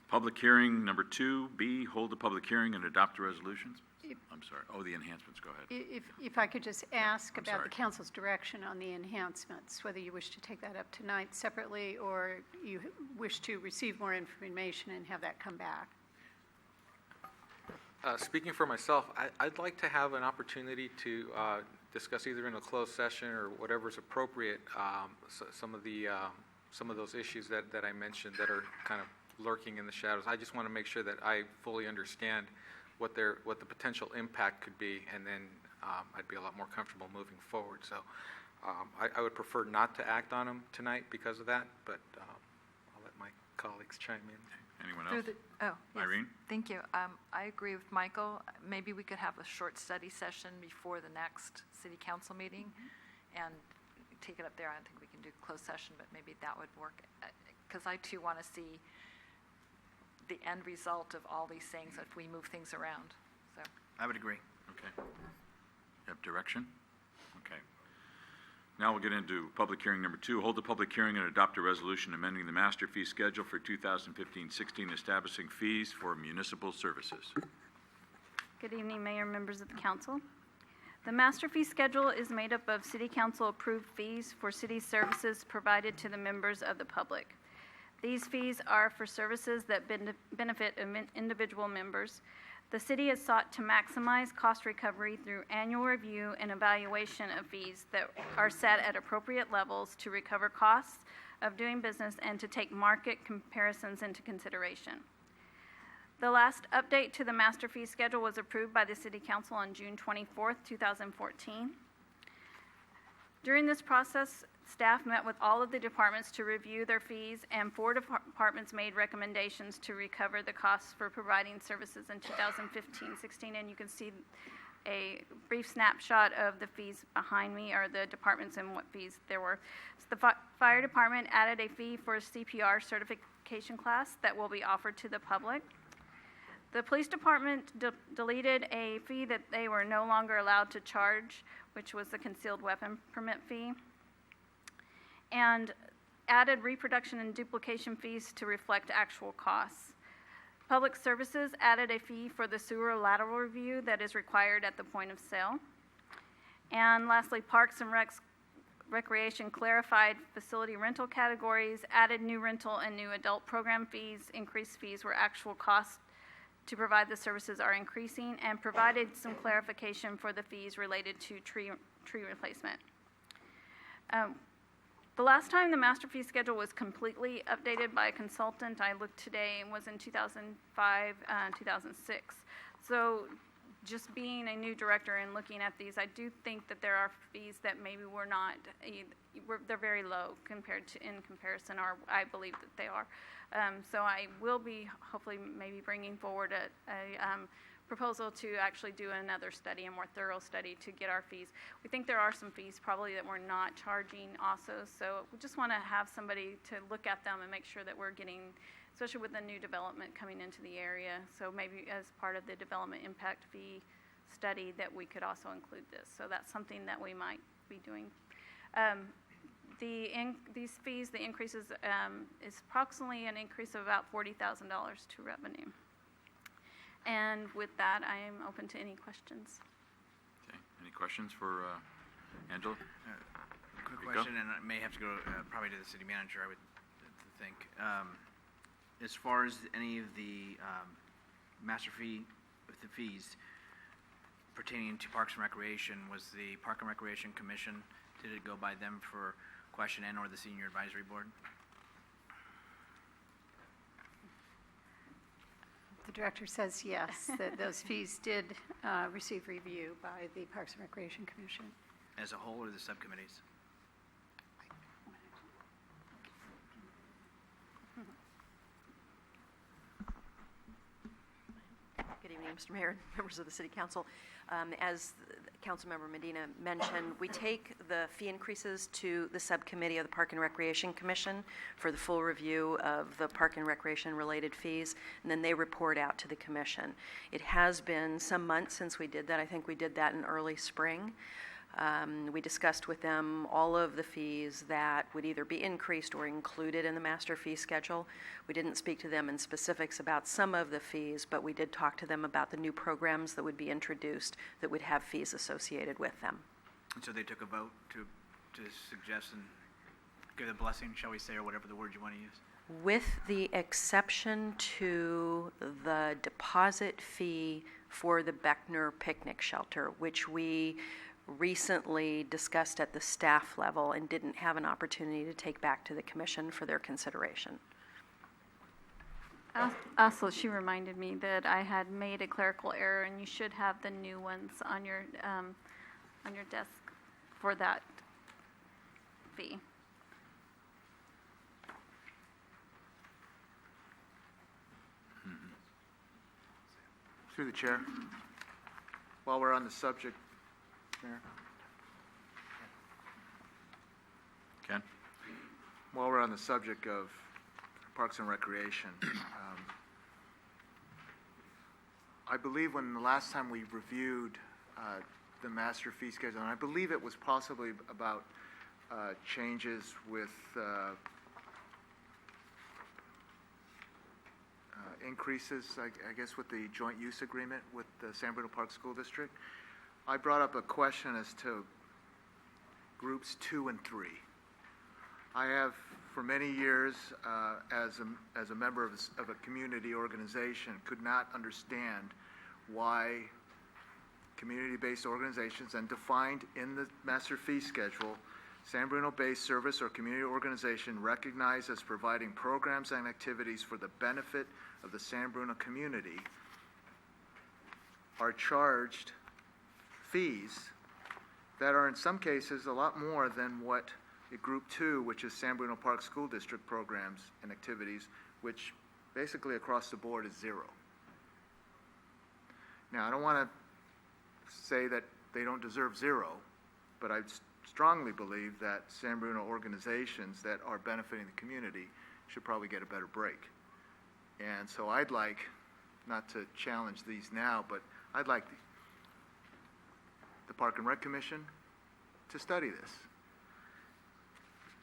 Public hearing number 2B, hold a public hearing and adopt the resolutions. I'm sorry. Oh, the enhancements. Go ahead. If I could just ask I'm about sorry. the council's direction on the enhancements, whether you wish to take that up tonight separately or you wish to receive more information and have that come back. Speaking for myself, I'd like to have an opportunity to discuss either in a closed session or whatever is appropriate some of those issues that I mentioned that are kind of lurking in the shadows. I just want to make sure that I fully understand what the potential impact could be, and then I'd be a lot more comfortable moving forward. So I would prefer not to act on them tonight because of that, but I'll let my colleagues chime in. Anyone else? Yes. Irene? Thank you. I agree with Michael. Maybe we could have a short study session before the next city council meeting and take it up there. I don't think we can do closed session, but maybe that would work, because I too want to see the end result of all these things if we move things around. So I would agree. Okay. You have direction? Okay. Now we'll get into public hearing number 2. Hold the public hearing and adopt a resolution amending the master fee schedule for 2015-16, establishing fees for municipal services. Good evening, Mayor and members of the council. The master fee schedule is made up of City Council approved fees for city services provided to the members of the public. These fees are for services that benefit individual members. The city has sought to maximize cost recovery through annual review and evaluation of fees that are set at appropriate levels to recover costs of doing business and to take market comparisons into consideration. The last update to the master fee schedule was approved by the City Council on June 24th, 2014. During this process, staff met with all of the departments to review their fees, and 4 departments made recommendations to recover the costs for providing services in 2015-16, and you can see a brief snapshot of the fees behind me, or the departments and what fees there were. So the fire department added a fee for a CPR certification class that will be offered to the public. The police department deleted a fee that they were no longer allowed to charge, which was the concealed weapon permit fee, and added reproduction and duplication fees to reflect actual costs. Public Services added a fee for the sewer lateral review that is required at the point of sale. And lastly, Parks and Recreation clarified facility rental categories, added new rental and new adult program fees, increased fees where actual costs to provide the services are increasing, and provided some clarification for the fees related to tree replacement. The last time the master fee schedule was completely updated by a consultant, I looked today, and was in 2005, 2006. So just being a new director and looking at these, I do think that there are fees that maybe were not, they're very low compared to, in comparison, or I believe that they are. So I will be hopefully maybe bringing forward a proposal to actually do another study, a more thorough study, to get our fees. We think there are some fees probably that we're not charging also, so we just want to have somebody to look at them and make sure that we're getting, especially with the new development coming into the area, so maybe as part of the development impact fee study that we could also include this. So that's something that we might be doing. These fees, the increases, is approximately an increase of about $40,000 to revenue. And with that, I am open to any questions. Okay. Any questions for Angela? Quick question, and I may have to go probably to the city manager, I would think. As far as any of the master fee, the fees pertaining to Parks and Recreation, was the Park and Recreation Commission, did it go by them for question and or the Senior Advisory Board? The director says yes, that those fees did receive review by the Parks and Recreation Commission. As a whole, or the subcommittees? Good evening, Mr. Mayor, members of the City Council. As Councilmember Medina mentioned, we take the fee increases to the subcommittee of the Park and Recreation Commission for the full review of the Park and Recreation related fees, and then they report out to the Commission. It has been some months since we did that. I think we did that in early spring. We discussed with them all of the fees that would either be increased or included in the master fee schedule. We didn't speak to them in specifics about some of the fees, but we did talk to them about the new programs that would be introduced that would have fees associated with them. And so they took a vote to suggest and give the blessing, shall we say, or whatever the word you want to use? With the exception to the deposit fee for the Beckner Picnic Shelter, which we recently discussed at the staff level and didn't have an opportunity to take back to the commission for their consideration. Also, she reminded me that I had made a clerical error, and you should have the new ones on your desk for that fee. Through the chair. While we're on the subject, Mayor, Ken? while we're on the subject of Parks and Recreation, I believe when the last time we reviewed the master fee schedule, and I believe it was possibly about changes with increases, I guess, with the joint use agreement with the San Bruno Park School District. I brought up a question as to groups 2 and 3. I have, for many years, as a member of a community organization, could not understand why community-based organizations, and defined in the master fee schedule, San Bruno-based service or community organization recognized as providing programs and activities for the benefit of the San Bruno community, are charged fees that are in some cases a lot more than what a Group 2, which is San Bruno Park School District programs and activities, which basically across the board is zero. Now, I don't want to say that they don't deserve zero, but I strongly believe that San Bruno organizations that are benefiting the community should probably get a better break. And so I'd like, not to challenge these now, but I'd like the Park and Rec Commission to study this.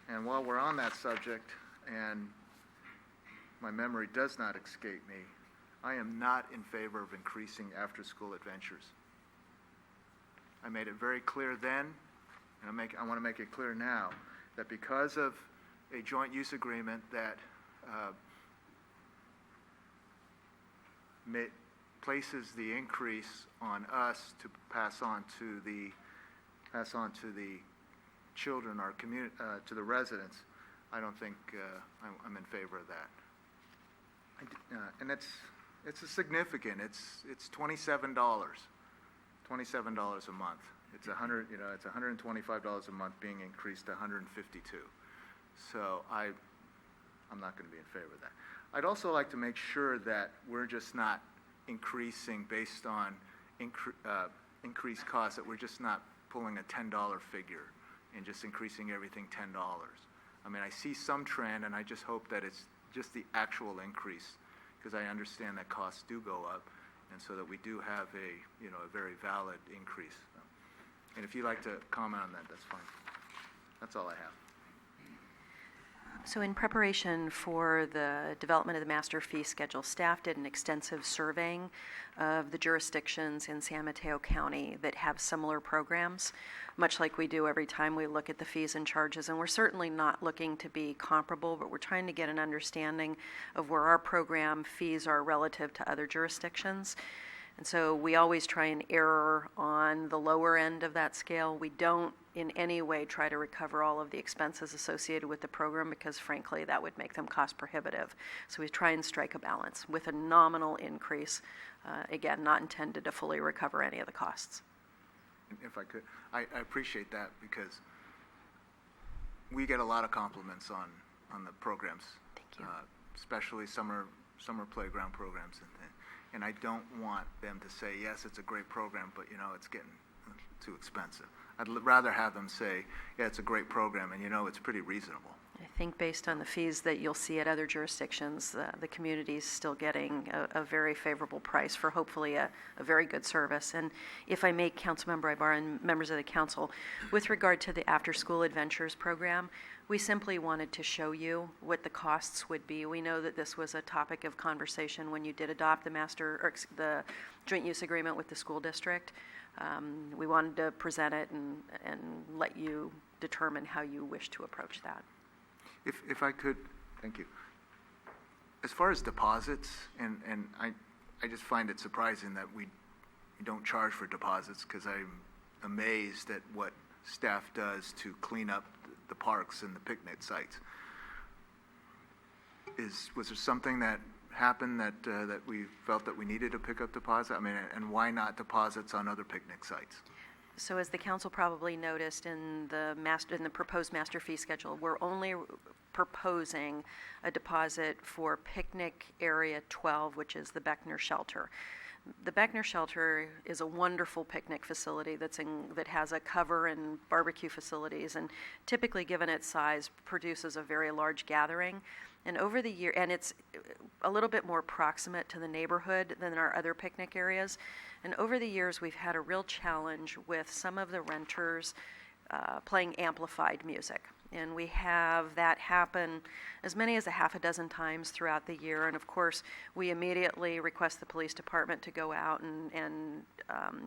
And while we're on that subject, and my memory does not escape me, I am not in favor of increasing after-school adventures. I made it very clear then, and I want to make it clear now, that because of a joint use agreement that places the increase on us to pass on to the children, our community, to the residents, I don't think I'm in favor of that. And it's a significant. It's $27 a month. It's it's $125 a month being increased to $152. So I'm not going to be in favor of that. I'd also like to make sure that we're just not increasing based on increased costs, that we're just not pulling a $10 figure and just increasing everything $10. I mean, I see some trend, and I just hope that it's just the actual increase, because I understand that costs do go up, and so that we do have a very valid increase. And if you'd like to comment on that, that's fine. That's all I have. So in preparation for the development of the master fee schedule, staff did an extensive surveying of the jurisdictions in San Mateo County that have similar programs, much like we do every time we look at the fees and charges. And we're certainly not looking to be comparable, but we're trying to get an understanding of where our program fees are relative to other jurisdictions. And so we always try and err on the lower end of that scale. We don't in any way try to recover all of the expenses associated with the program, because frankly that would make them cost prohibitive. So we try and strike a balance with a nominal increase, again, not intended to fully recover any of the costs. If I could, I appreciate that, because we get a lot of compliments on the programs. Thank you. Especially summer playground programs and I don't want them to say, yes, it's a great program, but it's getting too expensive. I'd rather have them say, yeah, it's a great program, and it's pretty reasonable. I think based on the fees that you'll see at other jurisdictions, the community's still getting a very favorable price for hopefully a very good service. And if I may, Councilmember Ibarra and members of the council, with regard to the After-School Adventures program, we simply wanted to show you what the costs would be. We know that this was a topic of conversation when you did adopt the joint use agreement with the school district. We wanted to present it and let you determine how you wish to approach that. If I could, thank you. As far as deposits, and I just find it surprising that we don't charge for deposits, because I'm amazed at what staff does to clean up the parks and the picnic sites. Was there something that happened that we felt that we needed to pick up deposit? I mean, and why not deposits on other picnic sites? So as the council probably noticed in the proposed master fee schedule, we're only proposing a deposit for picnic area 12, which is the Beckner Shelter. The Beckner Shelter is a wonderful picnic facility that has a cover and barbecue facilities, and typically, given its size, produces a very large gathering. And over the year, and it's a little bit more proximate to the neighborhood than our other picnic areas. And over the years, we've had a real challenge with some of the renters playing amplified music. And we have that happen as many as a half a dozen times throughout the year. And of course, we immediately request the police department to go out and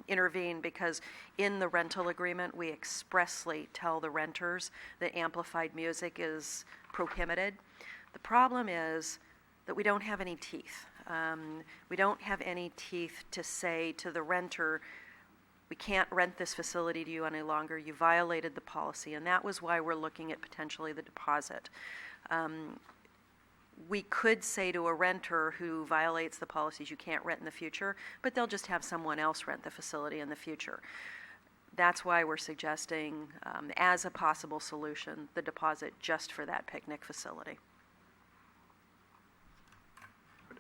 intervene, because in the rental agreement, we expressly tell the renters that amplified music is prohibited. The problem is that we don't have any teeth. We don't have any teeth to say to the renter, we can't rent this facility to you any longer. You violated the policy, and that was why we're looking at potentially the deposit. We could say to a renter who violates the policies, you can't rent in the future, but they'll just have someone else rent the facility in the future. That's why we're suggesting, as a possible solution, the deposit just for that picnic facility.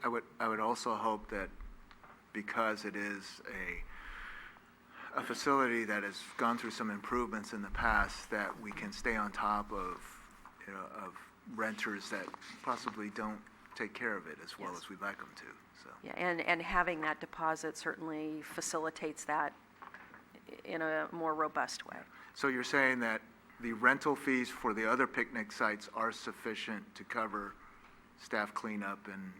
I would also hope that, because it is a facility that has gone through some improvements in the past, that we can stay on top of renters that possibly don't take care of it as well as we'd like them to. So. Yeah, and having that deposit certainly facilitates that in a more robust way. So you're saying that the rental fees for the other picnic sites are sufficient to cover staff cleanup and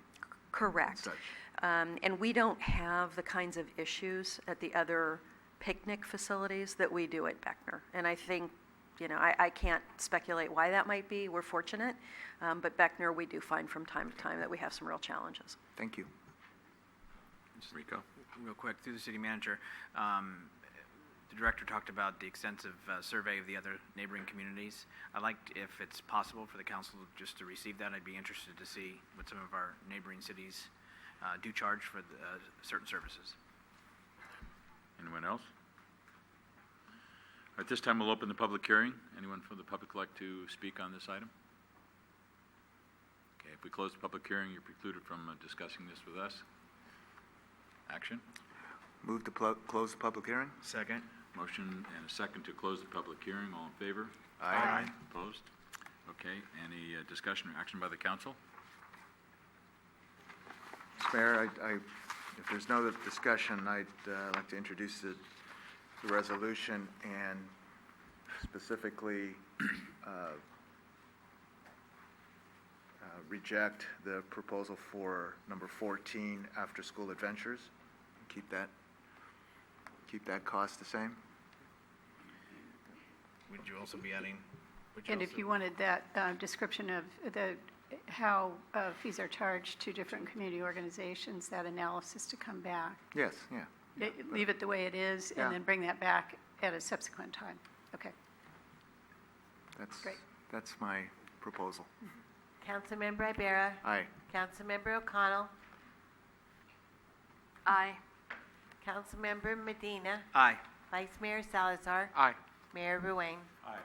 Correct. such? And we don't have the kinds of issues at the other picnic facilities that we do at Beckner. And I think, I can't speculate why that might be. We're fortunate. But Beckner, we do find from time to time that we have some real challenges. Thank you. Rico? Real quick, through the city manager, the director talked about the extensive survey of the other neighboring communities. I'd like, if it's possible for the council just to receive that. I'd be interested to see what some of our neighboring cities do charge for certain services. Anyone else? At this time, we'll open the public hearing. Anyone from the public like to speak on this item? Okay, if we close the public hearing, you're precluded from discussing this with us. Action? Move to close the public hearing? Second. Motion and a second to close the public hearing. All in favor? Aye. Opposed? Okay, any discussion or action by the council? Mr. Mayor, if there's no other discussion, I'd like to introduce the resolution and specifically reject the proposal for number 14, after-school adventures. Keep that cost the same. Would you also be adding? And if you wanted that description of how fees are charged to different community organizations, that analysis to come back. Yes, yeah. Leave it the way it is, Yeah. and then bring that back at a subsequent time. Okay. Great. That's my proposal. Councilmember Ibarra. Aye. Councilmember O'Connell. Aye. Councilmember Medina. Aye. Vice Mayor Salazar. Aye. Mayor Ruane. Aye.